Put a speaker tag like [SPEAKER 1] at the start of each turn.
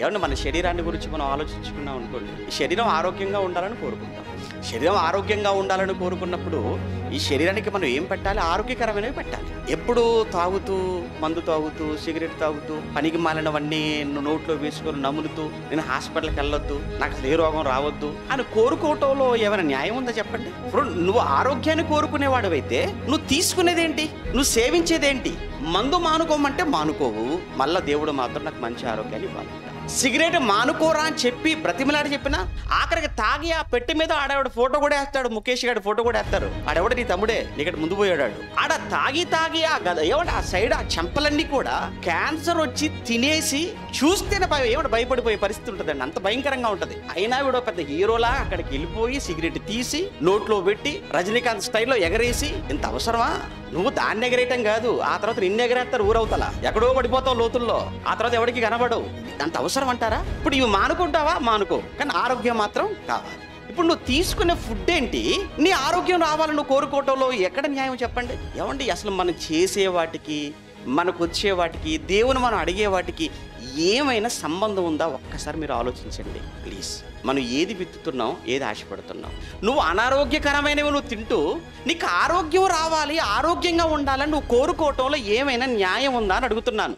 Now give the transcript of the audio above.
[SPEAKER 1] ఏమన్నా మన శరీరాన్ని గురించి మనం ఆలోచించుకున్నాం అనుకోండి, ఈ శరీరం ఆరోగ్యంగా ఉండాలని కోరుకుంటాం. శరీరం ఆరోగ్యంగా ఉండాలని కోరుకున్నప్పుడు ఈ శరీరానికి మనం ఏం పెట్టాలి? ఆరోగ్యకరమైనవి పెట్టాలి. ఎప్పుడు తాగుతూ, మందు తాగుతూ, సిగరెట్ తాగుతూ, పనికి మాలినవన్నీ నోట్లో వేసుకొని నములుతూ, నేను హాస్పిటల్కి వెళ్ళొద్దు, నాకు అసలు ఏ రోగం రావద్దు అని కోరుకోవటంలో ఏమైనా న్యాయం ఉందా చెప్పండి? ఇప్పుడు నువ్వు ఆరోగ్యాన్ని కోరుకునేవాడివైతే నువ్వు తీసుకునేదేంటి? నువ్వు సేవించేదేంటి? మందు మానుకోమంటే మానుకోవు, మళ్ళా దేవుడు మాత్రం నాకు మంచి ఆరోగ్యాన్ని ఇవ్వాలి. సిగరెట్ మానుకోరా అని చెప్పి బ్రతిమలాడి చెప్పినా ఆఖరికి తాగి ఆ పెట్టి మీద ఆడవాడు ఫోటో కూడా వేస్తాడు, ముఖేష్ గారి ఫోటో కూడా వేస్తారు. ఆడెవడ నీ తమ్ముడే, నీకటి ముందు పోయాడు. ఆడ తాగి ఆ గద ఏమంటే ఆ సైడ్ ఆ చెంపలన్నీ కూడా క్యాన్సర్ వచ్చి తినేసి చూస్తేనే భయపడిపోయే పరిస్థితి ఉంటుందండి. అంత భయంకరంగా ఉంటది. అయినా వీడు పెద్ద హీరోలా అక్కడికి వెళ్ళిపోయి సిగరెట్ తీసి నోట్లో పెట్టి రజనీకాంత్ స్టైల్లో ఎగరేసి, ఇంత అవసరమా? నువ్వు దాన్ని ఎగరేయటం కాదు, ఆ తర్వాత నిన్ను ఎగరేస్తారు ఊరవుతల, ఎక్కడో పడిపోతావు లోతుల్లో, ఆ తర్వాత ఎవరికి కనబడవు. అంత అవసరం అంటారా? ఇప్పుడు ఇవి మానుకుంటావా? మానుకో, కానీ ఆరోగ్యం మాత్రం కావాలి. ఇప్పుడు నువ్వు తీసుకునే ఫుడ్ ఏంటి? నీ ఆరోగ్యం రావాలని నువ్వు కోరుకోవటంలో ఎక్కడ న్యాయం చెప్పండి? ఏమండి, అసలు మనం చేసే వాటికి, మనకు వచ్చే వాటికి, దేవుని మనం అడిగే వాటికి ఏమైనా సంబంధం ఉందా? ఒక్కసారి మీరు ఆలోచించండి ప్లీజ్. మనం ఏది విత్తుతున్నాం, ఏది ఆశపడుతున్నాం? నువ్వు అనారోగ్యకరమైనవి నువ్వు తింటూ నీకు ఆరోగ్యం రావాలి, ఆరోగ్యంగా ఉండాలని నువ్వు కోరుకోవటంలో ఏమైనా న్యాయం ఉందా అని అడుగుతున్నాను.